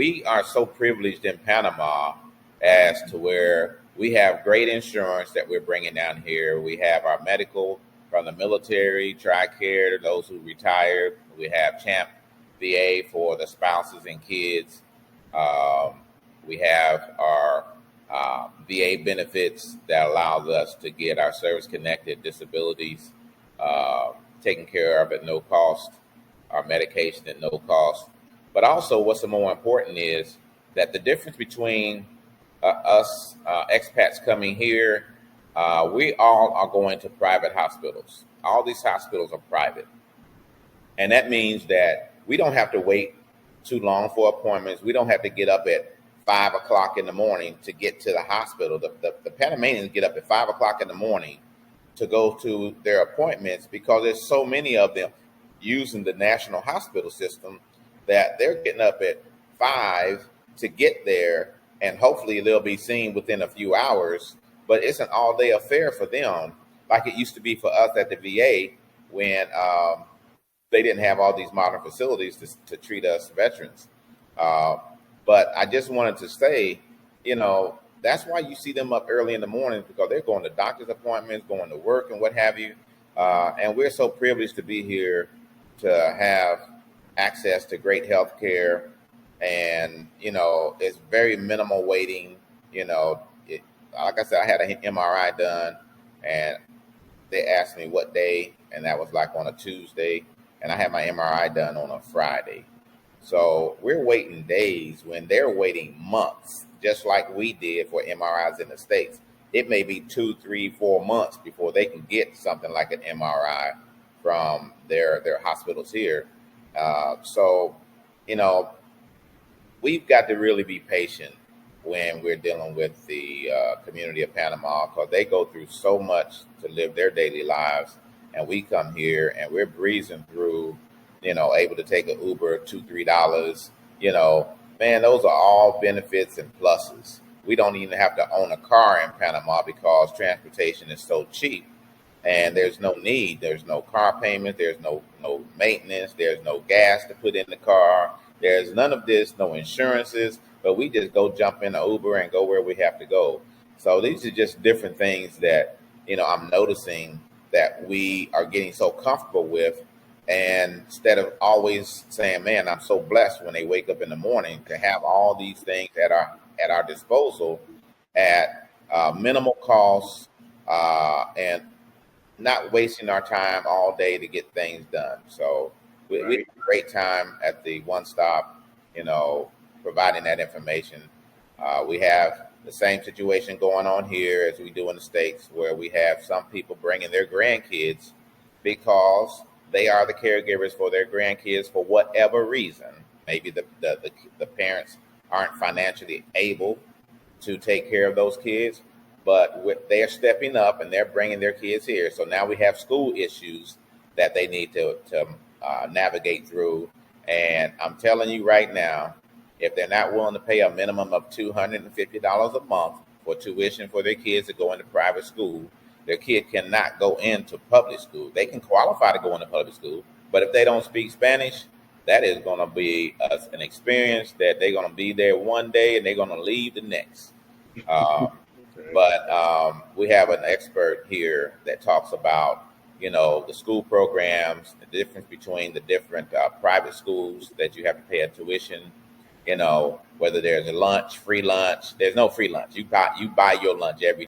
we are so privileged in Panama as to where we have great insurance that we're bringing down here. We have our medical from the military, TRICARE, those who retired. We have CHAMP VA for the spouses and kids. We have our VA benefits that allows us to get our service-connected disabilities taken care of at no cost, our medication at no cost. But also what's more important is that the difference between us expats coming here, we all are going to private hospitals. All these hospitals are private. And that means that we don't have to wait too long for appointments. We don't have to get up at 5 o'clock in the morning to get to the hospital. The Panamanians get up at 5 o'clock in the morning to go to their appointments because there's so many of them using the national hospital system that they're getting up at 5 to get there, and hopefully they'll be seen within a few hours. But it's an all-day affair for them, like it used to be for us at the VA when they didn't have all these modern facilities to treat us veterans. But I just wanted to say, that's why you see them up early in the morning, because they're going to doctor's appointments, going to work and what have you. And we're so privileged to be here to have access to great health care. And, it's very minimal waiting. Like I said, I had an MRI done and they asked me what day, and that was like on a Tuesday. And I had my MRI done on a Friday. So we're waiting days when they're waiting months, just like we did for MRIs in the States. It may be 2, 3, 4 months before they can get something like an MRI from their hospitals here. So, we've got to really be patient when we're dealing with the community of Panama, because they go through so much to live their daily lives. And we come here and we're breezing through, able to take an Uber, $2, $3, man, those are all benefits and pluses. We don't even have to own a car in Panama because transportation is so cheap, and there's no need. There's no car payment. There's no maintenance. There's no gas to put in the car. There's none of this, no insurances, but we just go jump in an Uber and go where we have to go. So these are just different things that, I'm noticing that we are getting so comfortable with. And instead of always saying, man, I'm so blessed when they wake up in the morning to have all these things at our disposal at minimal cost, and not wasting our time all day to get things done. So we had a great time at the One Stop, providing that information. We have the same situation going on here as we do in the States, where we have some people bringing their grandkids because they are the caregivers for their grandkids for whatever reason. Maybe the parents aren't financially able to take care of those kids, but they are stepping up and they're bringing their kids here. So now we have school issues that they need to navigate through. And I'm telling you right now, if they're not willing to pay a minimum of $250 a month for tuition for their kids to go into private school, their kid cannot go into public school. They can qualify to go into public school, but if they don't speak Spanish, that is going to be an experience that they're going to be there one day and they're going to leave the next. But we have an expert here that talks about, the school programs, the difference between the different private schools that you have to pay a tuition, whether there's a lunch, free lunch. There's no free lunch. You buy your lunch every